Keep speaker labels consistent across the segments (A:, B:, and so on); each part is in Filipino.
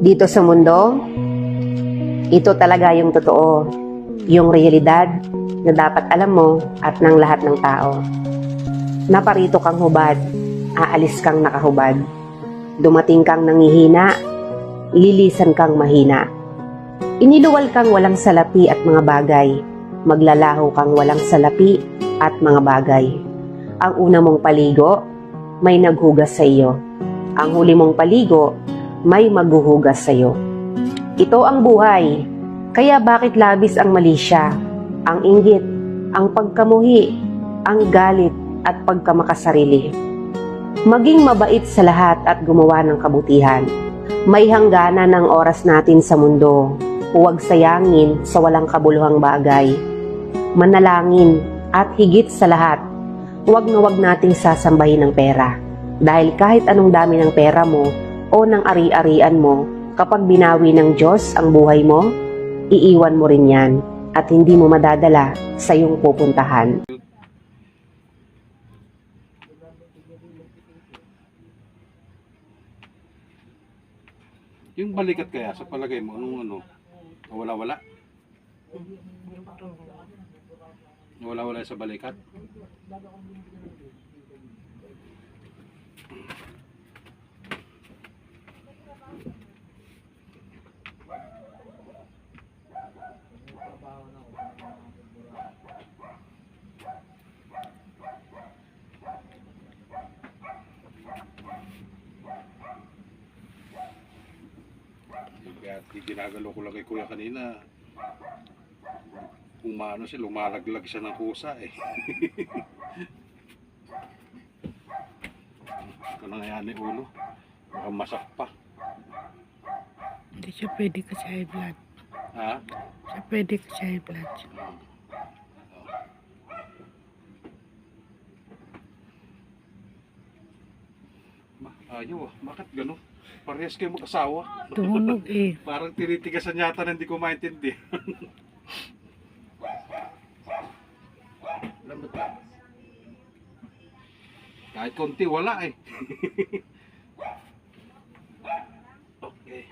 A: Dito sa mundo, ito talaga yung totoo, yung realidad na dapat alam mo at ng lahat ng tao. Naparito kang hubad, aalis kang nakahubad. Dumating kang nangihina, lilisan kang mahina. Iniluwal kang walang salapi at mga bagay, maglalaho kang walang salapi at mga bagay. Ang una mong paligo, may naghugas sa iyo. Ang huli mong paligo, may maghuhugas sa iyo. Ito ang buhay, kaya bakit labis ang mali siya, ang inggit, ang pagkamuhi, ang galit at pagkamakasarili. Maging mabait sa lahat at gumawa ng kabutihan. May hangganan ng oras natin sa mundo. Huwag sayangin sa walang kabuluhang bagay. Manalangin at higit sa lahat, huwag na huwag nating sasambahin ng pera. Dahil kahit anong dami ng pera mo o ng ari-arian mo, kapag binawi ng Diyos ang buhay mo, iiwan mo rin yan at hindi mo madadala sa iyong pupuntahan.
B: Yung balikat kaya, sa palagay mo, anong wala-wala? Wala-wala sa balikat? Kaya ginagalo ko lang kay Kuya kanina. Umano siya, lumalaglag siya ng kusa eh. Ito na yan ni ulo. Baka masak pa.
C: Hindi siya pwede kasi high blood.
B: Ha?
C: Siya pwede kasi high blood.
B: Ayaw ah, bakit gano'n? Parehas kayo mag-asawa.
C: Tumunog eh.
B: Parang tinitigasan yata na hindi ko maintindihan. Lambot lang. Kahit konti, wala eh. Okay.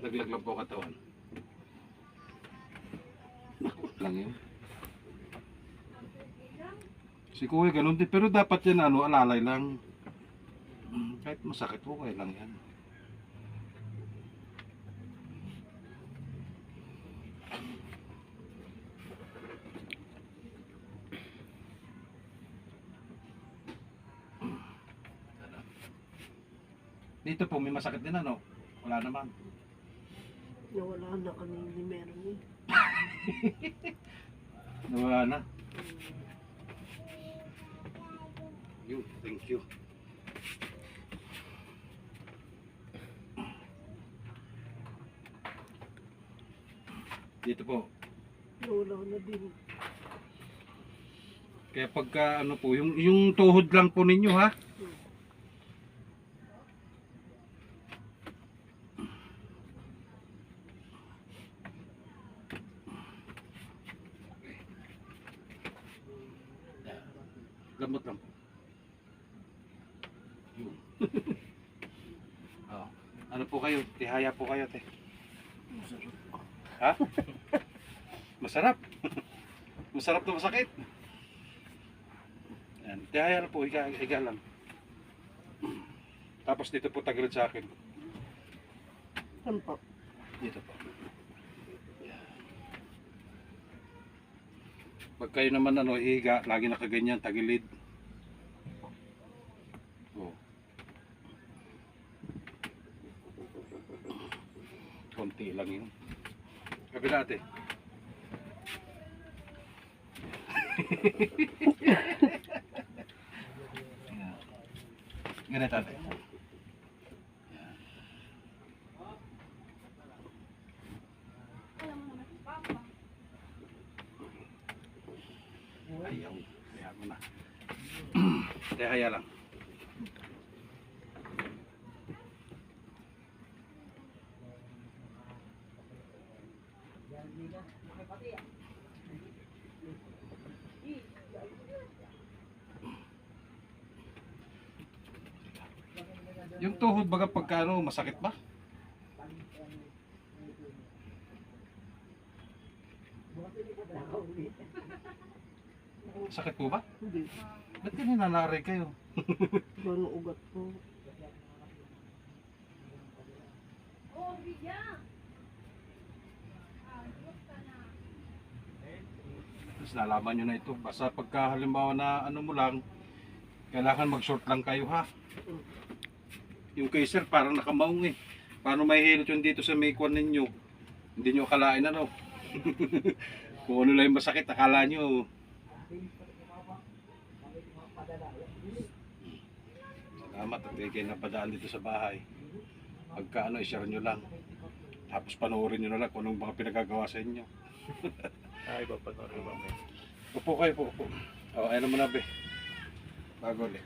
B: Laglag lang po katawan. Lang yun. Si Kuya ganun din, pero dapat yan alalay lang. Kahit masakit po, okay lang yan. Dito po, may masakit din Wala naman.
C: Nawala na kami ni meron eh.
B: Nawala na. You, thank you. Dito po.
C: Nawala na din.
B: Kaya pagka po, yung tuhod lang po ninyo ha. Gamot lang po. Yun. Oh. Ano po kayo? Tihaya po kayo, te. Ha? Masarap. Masarap na masakit. Yan. Tihaya lang po, higa lang. Tapos dito po tagilid sa akin.
C: Saan po?
B: Dito po. Pag kayo naman higa, lagi nakaganyan, tagilid. Oh. Konti lang yun. Kabila ate. Ganito ate. Ayaw. Kaya mo na. Kaya lang. Yung tuhod baga pagka ano, masakit ba? Sakit po ba?
C: Hindi.
B: Ba't ganyan nanari kayo?
C: Gano'ng ugat po.
B: Tapos nalaman nyo na ito. Basta pagka halimbawa na ano mo lang, kailangan mag-short lang kayo ha. Yung kay sir parang nakamaong eh. Paano may hilot yun dito sa may kwan ninyo? Hindi nyo akalain ano. Kung ano lang yung masakit, akala nyo. Salamat at kayo napadaan dito sa bahay. Pagka ano, i-share nyo lang. Tapos panoorin nyo na lang kung anong mga pinagagawa sa inyo.
D: Ay, papanoorin ba may?
B: Upo kayo po, upo. O, ayun naman na be. Bago ulit.